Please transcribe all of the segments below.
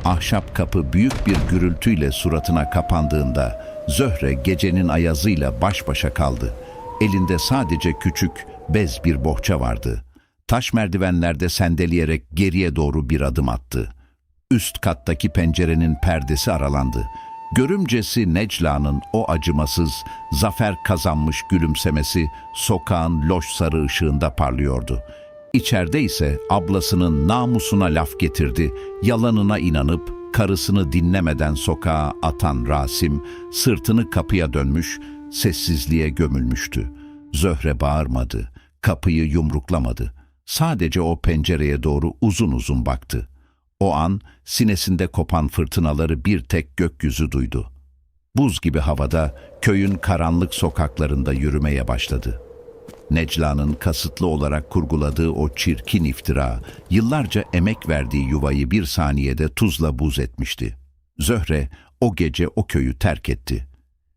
Ahşap kapı büyük bir gürültüyle suratına kapandığında Zöhre gecenin ayazıyla baş başa kaldı. Elinde sadece küçük, bez bir bohça vardı. Taş merdivenlerde sendeleyerek geriye doğru bir adım attı. Üst kattaki pencerenin perdesi aralandı. Görümcesi Necla'nın o acımasız, zafer kazanmış gülümsemesi sokağın loş sarı ışığında parlıyordu. İçeride ise ablasının namusuna laf getirdi, yalanına inanıp karısını dinlemeden sokağa atan Rasim, sırtını kapıya dönmüş, sessizliğe gömülmüştü. Zöhre bağırmadı, kapıyı yumruklamadı. Sadece o pencereye doğru uzun uzun baktı. O an sinesinde kopan fırtınaları bir tek gökyüzü duydu. Buz gibi havada köyün karanlık sokaklarında yürümeye başladı. Necla'nın kasıtlı olarak kurguladığı o çirkin iftira, yıllarca emek verdiği yuvayı bir saniyede tuzla buz etmişti. Zöhre o gece o köyü terk etti.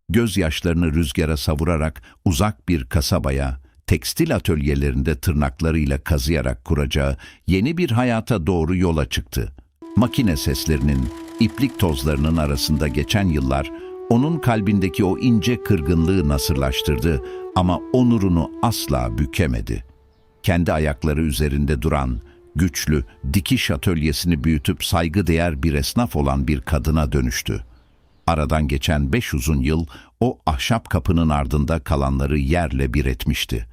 Gözyaşlarını rüzgara savurarak uzak bir kasabaya, tekstil atölyelerinde tırnaklarıyla kazıyarak kuracağı yeni bir hayata doğru yola çıktı. Makine seslerinin, iplik tozlarının arasında geçen yıllar, onun kalbindeki o ince kırgınlığı nasırlaştırdı ama onurunu asla bükemedi. Kendi ayakları üzerinde duran, güçlü, dikiş atölyesini büyütüp saygıdeğer bir esnaf olan bir kadına dönüştü. Aradan geçen 5 uzun yıl o ahşap kapının ardında kalanları yerle bir etmişti.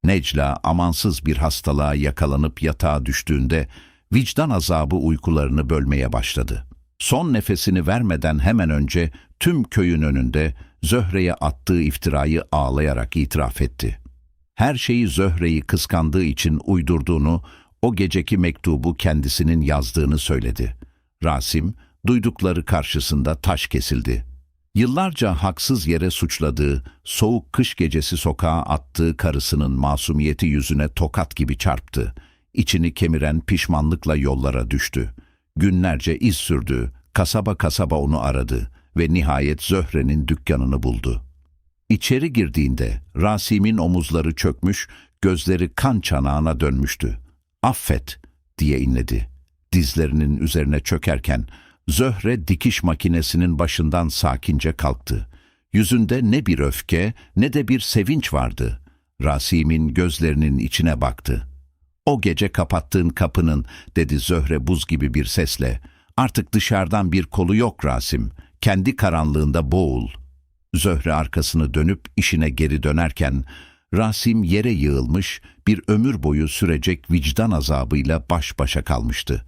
Necla amansız bir hastalığa yakalanıp yatağa düştüğünde vicdan azabı uykularını bölmeye başladı. Son nefesini vermeden hemen önce tüm köyün önünde Zöhre'ye attığı iftirayı ağlayarak itiraf etti. Her şeyi Zöhre'yi kıskandığı için uydurduğunu, o geceki mektubu kendisinin yazdığını söyledi. Rasim, duydukları karşısında taş kesildi. Yıllarca haksız yere suçladığı, soğuk kış gecesi sokağa attığı karısının masumiyeti yüzüne tokat gibi çarptı. İçini kemiren pişmanlıkla yollara düştü. Günlerce iz sürdü, kasaba kasaba onu aradı ve nihayet Zöhre'nin dükkanını buldu. İçeri girdiğinde Rasim'in omuzları çökmüş, gözleri kan çanağına dönmüştü. "Affet," diye inledi. Dizlerinin üzerine çökerken Zöhre dikiş makinesinin başından sakince kalktı. Yüzünde ne bir öfke ne de bir sevinç vardı. Rasim'in gözlerinin içine baktı. "O gece kapattığın kapının," dedi Zöhre buz gibi bir sesle. "Artık dışarıdan bir kolu yok Rasim. Kendi karanlığında boğul." Zöhre arkasını dönüp işine geri dönerken Rasim yere yığılmış, bir ömür boyu sürecek vicdan azabıyla baş başa kalmıştı.